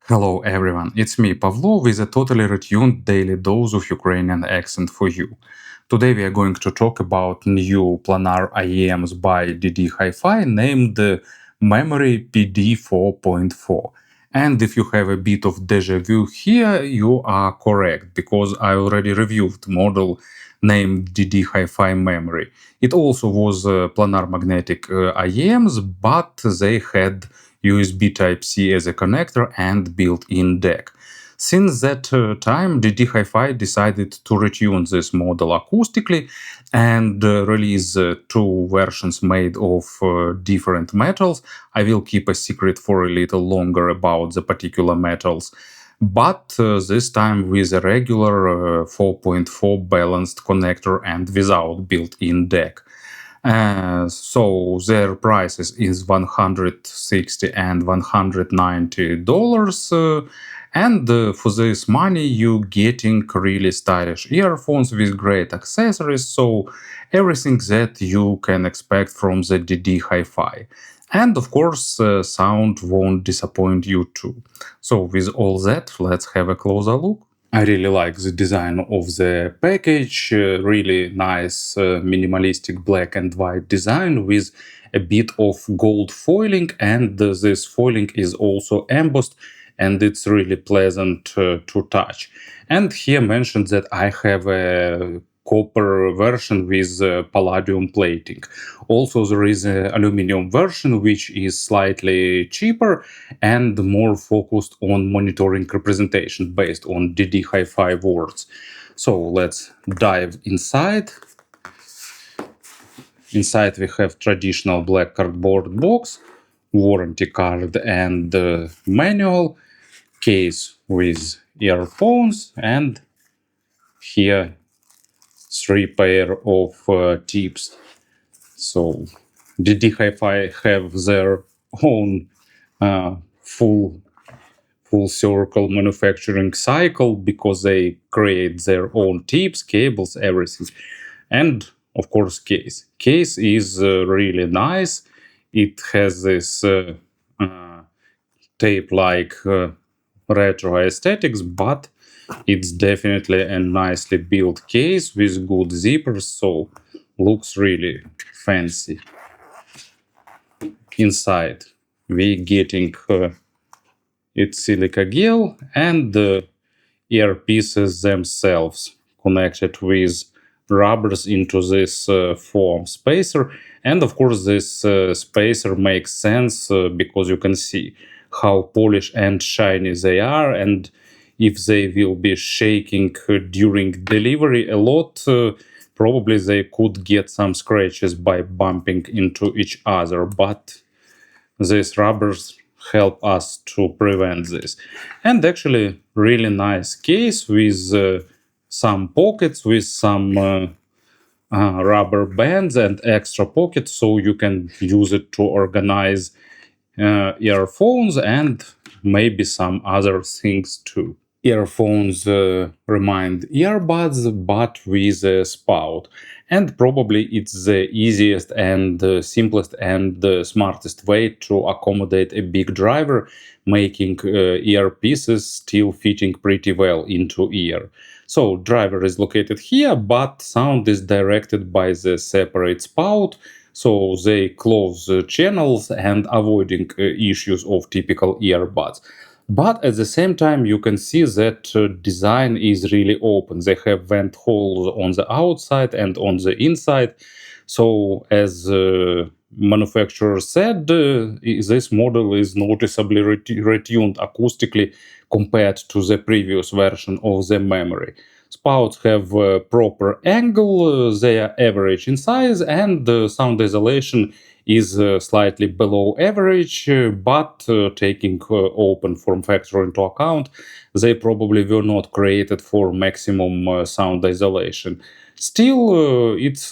Hello everyone, it's me Pavlo with a totally retuned daily dose of Ukrainian accent for you. Today we are going to talk about new planar IEMs by ddHiFi named Memory Pd4.4. And if you have a bit of deja vu here, you are correct, because I already reviewed model named ddHiFi Memory. It also was planar magnetic IEMs, but they had USB Type-C as a connector and built-in DAC. Since that time, ddHiFi decided to retune this model acoustically and release two versions made of different metals. I will keep a secret for a little longer about the particular metals, but this time with a regular 4.4 balanced connector and without built-in DAC. So their prices is $160 and $190, and for this money you getting really stylish earphones with great accessories, so everything that you can expect from the ddHiFi. And of course, sound won't disappoint you too. So with all that, let's have a closer look. I really like the design of the package, really nice minimalistic black and white design with a bit of gold foiling, and this foiling is also embossed and it's really pleasant to touch. And here mentioned that I have a copper version with palladium plating. Also there is an aluminum version which is slightly cheaper and more focused on monitoring representation based on ddHiFi words. So let's dive inside. Inside we have traditional black cardboard box, warranty card and manual, case with earphones, and here 3 pair of tips. So ddHiFi have their own full circle manufacturing cycle, because they create their own tips, cables, everything. And of course case is really nice. It has this tape like retro aesthetics, but it's definitely a nicely built case with good zippers, so looks really fancy. Inside we getting it's silica gel and the earpieces themselves connected with rubbers into this foam spacer. And of course this spacer makes sense because you can see how polished and shiny they are, and if they will be shaking during delivery a lot, probably they could get some scratches by bumping into each other, but these rubbers help us to prevent this. And actually really nice case with some pockets, with some rubber bands and extra pockets, so you can use it to organize earphones and maybe some other things too. Earphones remind earbuds, but with a spout. And probably it's the easiest and simplest and smartest way to accommodate a big driver, making earpieces still fitting pretty well into ear. So driver is located here, but sound is directed by the separate spout, so they close channels and avoiding issues of typical earbuds. But at the same time, you can see that design is really open. They have vent holes on the outside and on the inside. So as manufacturer said, this model is noticeably retuned acoustically compared to the previous version of the memory. Spouts have a proper angle, they are average in size, and sound isolation is slightly below average, but taking open form factor into account, they probably were not created for maximum sound isolation. Still, it's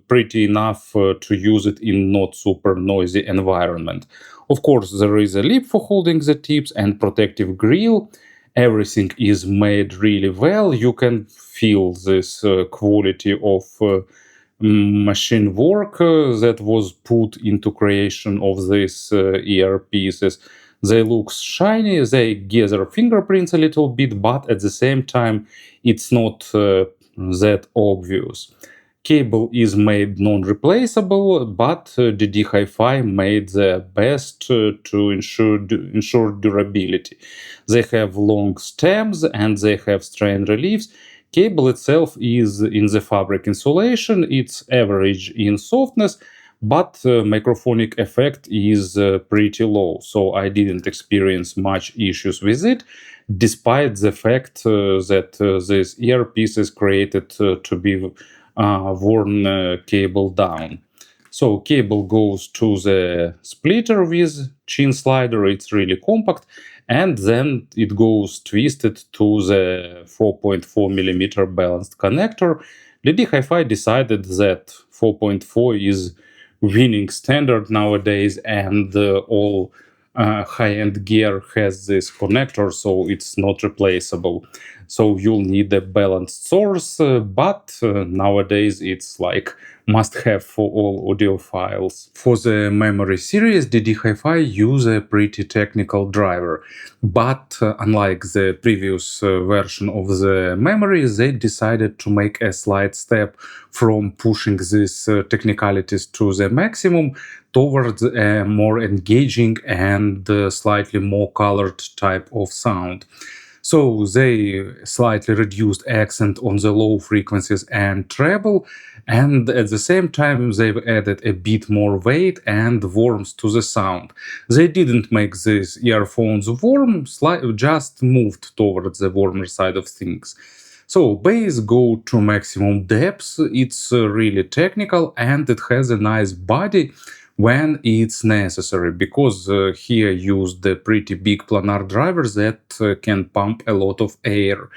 pretty enough to use it in not super noisy environment. Of course, there is a lip for holding the tips and protective grill. Everything is made really well. You can feel this quality of machine work that was put into creation of these earpieces. They look shiny, they gather fingerprints a little bit, but at the same time, it's not that obvious. Cable is made non-replaceable, but ddHiFi made the best to ensure durability. They have long stems and they have strain reliefs. Cable itself is in the fabric insulation. It's average in softness, but microphonic effect is pretty low, so I didn't experience much issues with it, despite the fact that this earpiece is created to be worn cable down. So cable goes to the splitter with chin slider, it's really compact, and then it goes twisted to the 4.4 millimeter balanced connector. ddHiFi decided that 4.4 is winning standard nowadays, and all high-end gear has this connector, so it's not replaceable. So you'll need a balanced source, but nowadays it's like must-have for all audiophiles. For the memory series, ddHiFi use a pretty technical driver, but unlike the previous version of the memory, they decided to make a slight step from pushing these technicalities to the maximum towards a more engaging and slightly more colored type of sound. So they slightly reduced accent on the low frequencies and treble, and at the same time they've added a bit more weight and warmth to the sound. They didn't make these earphones warm, just moved towards the warmer side of things. So bass go to maximum depth, it's really technical, and it has a nice body when it's necessary, because here used the pretty big planar drivers that can pump a lot of air.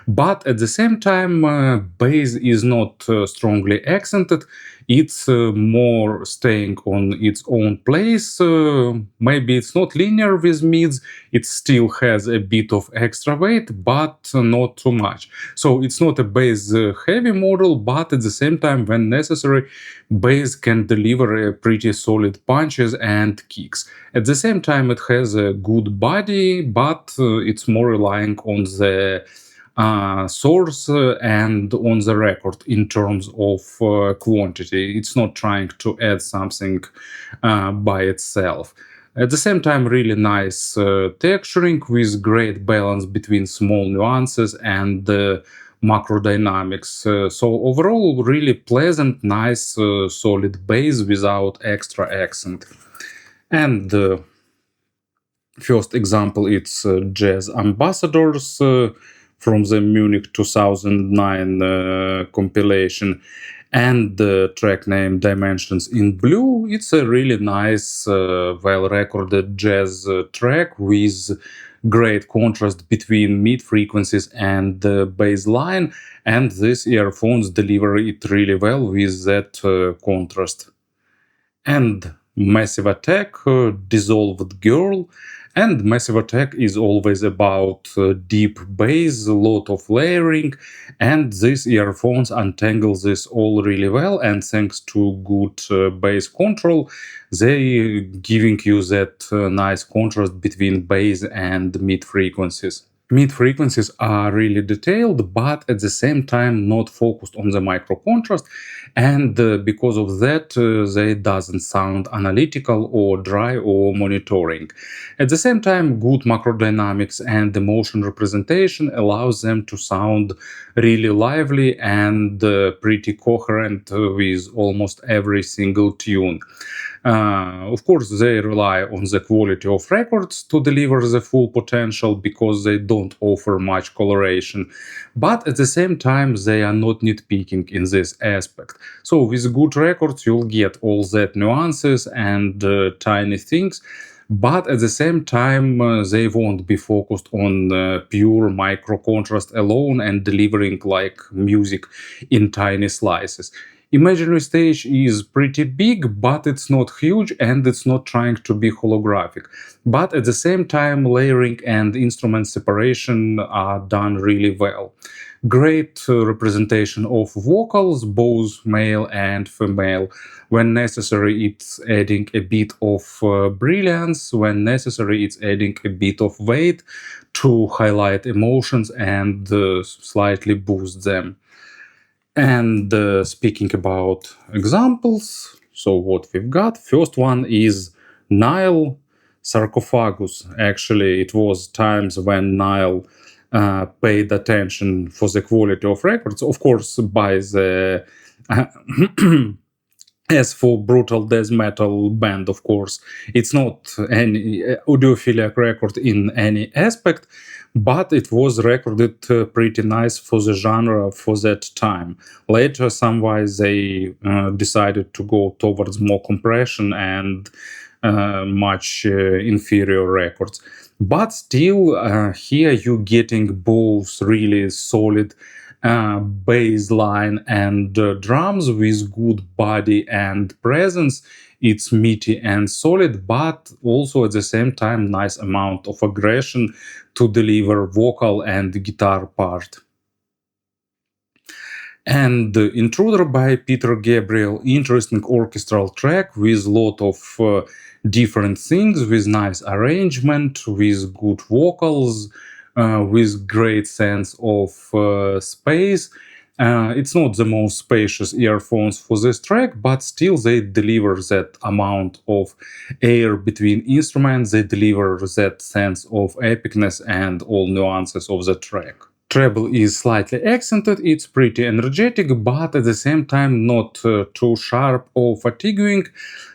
But at the same time, bass is not strongly accented, it's more staying on its own place. Maybe it's not linear with mids, it still has a bit of extra weight, but not too much. So it's not a bass heavy model, but at the same time, when necessary, bass can deliver pretty solid punches and kicks. At the same time, it has a good body, but it's more relying on the source and on the record in terms of quantity. It's not trying to add something by itself. At the same time, really nice texturing with great balance between small nuances and macro dynamics. So overall, really pleasant, nice, solid bass without extra accent. And first example, it's Jazz Ambassadors from the Munich 2009 compilation, and the track name Dimensions in Blue. It's a really nice, well-recorded jazz track with great contrast between mid frequencies and the bass line, and these earphones deliver it really well with that contrast. And Massive Attack, Dissolved Girl. And Massive Attack is always about deep bass, a lot of layering, and these earphones untangle this all really well, and thanks to good bass control, they giving you that nice contrast between bass and mid frequencies. Mid frequencies are really detailed, but at the same time not focused on the micro contrast, and because of that they doesn't sound analytical or dry or monitoring. At the same time, good macro dynamics and emotion representation allows them to sound really lively and pretty coherent with almost every single tune. Of course, they rely on the quality of records to deliver the full potential, because they don't offer much coloration. But at the same time, they are not nitpicking in this aspect. So with good records, you'll get all that nuances and tiny things. But at the same time, they won't be focused on pure micro contrast alone and delivering like music in tiny slices. Imaginary Stage is pretty big, but it's not huge and it's not trying to be holographic. But at the same time, layering and instrument separation are done really well. Great representation of vocals, both male and female. When necessary, it's adding a bit of brilliance. When necessary, it's adding a bit of weight to highlight emotions and slightly boost them. And speaking about examples, so what we've got, first one is Nile, Sarcophagus. Actually, it was times when Nile paid attention for the quality of records, of course, by the as for brutal death metal band, of course, it's not any audiophilic record in any aspect, but it was recorded pretty nice for the genre for that time. Later, somewise they decided to go towards more compression and much inferior records. But still, here you're getting both really solid bass line and drums with good body and presence. It's meaty and solid, but also at the same time nice amount of aggression to deliver vocal and guitar part. And the Intruder by Peter Gabriel, interesting orchestral track with lot of different things, with nice arrangement, with good vocals, with great sense of space. It's not the most spacious earphones for this track, but still they deliver that amount of air between instruments, they deliver that sense of epicness and all nuances of the track. Treble is slightly accented, it's pretty energetic, but at the same time not too sharp or fatiguing,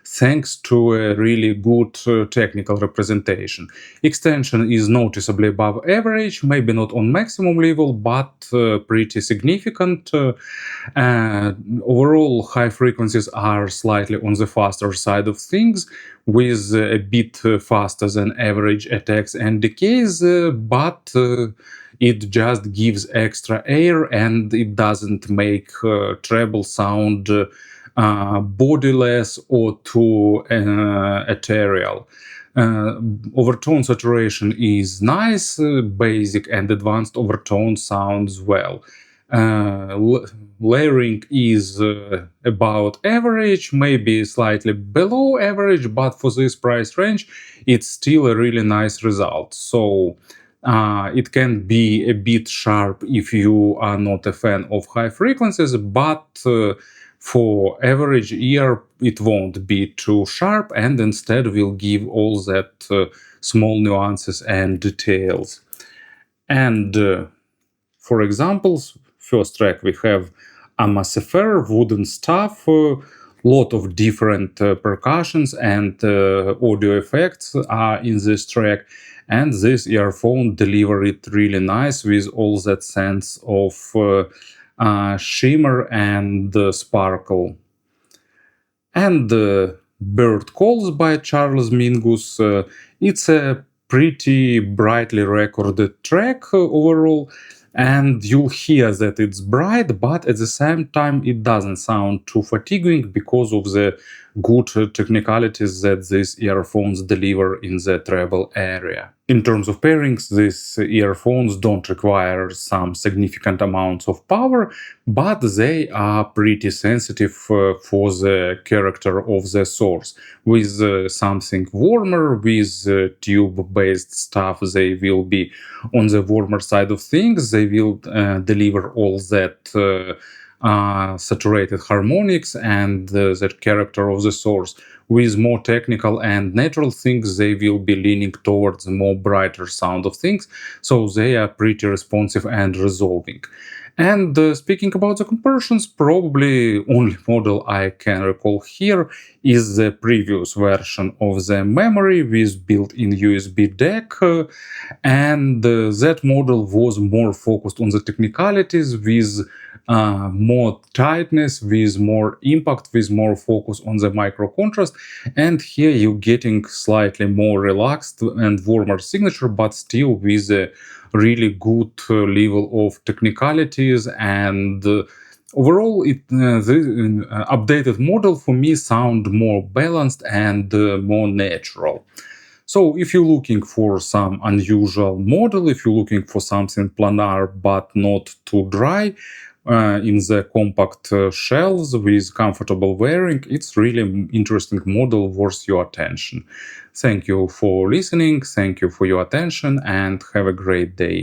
thanks to a really good technical representation. Extension is noticeably above average, maybe not on maximum level, but pretty significant. Overall, high frequencies are slightly on the faster side of things, with a bit faster than average attacks and decays, but it just gives extra air and it doesn't make treble sound bodiless or too ethereal. Overtone saturation is nice, basic and advanced overtone sounds well. Layering is about average, maybe slightly below average, but for this price range, it's still a really nice result. So it can be a bit sharp if you are not a fan of high frequencies, but for average ear, it won't be too sharp and instead will give all that small nuances and details. And for examples, first track we have Amaseffer, wooden stuff, lot of different percussions and audio effects are in this track, and this earphone deliver it really nice with all that sense of shimmer and sparkle. And Bird Calls by Charles Mingus, it's a pretty brightly recorded track overall, and you'll hear that it's bright, but at the same time it doesn't sound too fatiguing because of the good technicalities that these earphones deliver in the treble area. In terms of pairings, these earphones don't require some significant amounts of power, but they are pretty sensitive for the character of the source. With something warmer, with tube-based stuff, they will be on the warmer side of things. They will deliver all that saturated harmonics and that character of the source. With more technical and natural things, they will be leaning towards a more brighter sound of things, so they are pretty responsive and resolving. And speaking about the conversions, probably only model I can recall here is the previous version of the memory with built-in USB deck, and that model was more focused on the technicalities with more tightness, with more impact, with more focus on the micro contrast. And here you're getting slightly more relaxed and warmer signature, but still with a really good level of technicalities. And overall, the updated model for me sound more balanced and more natural. So if you're looking for some unusual model, if you're looking for something planar but not too dry, in the compact shells with comfortable wearing, it's really an interesting model worth your attention. Thank you for listening, thank you for your attention, and have a great day.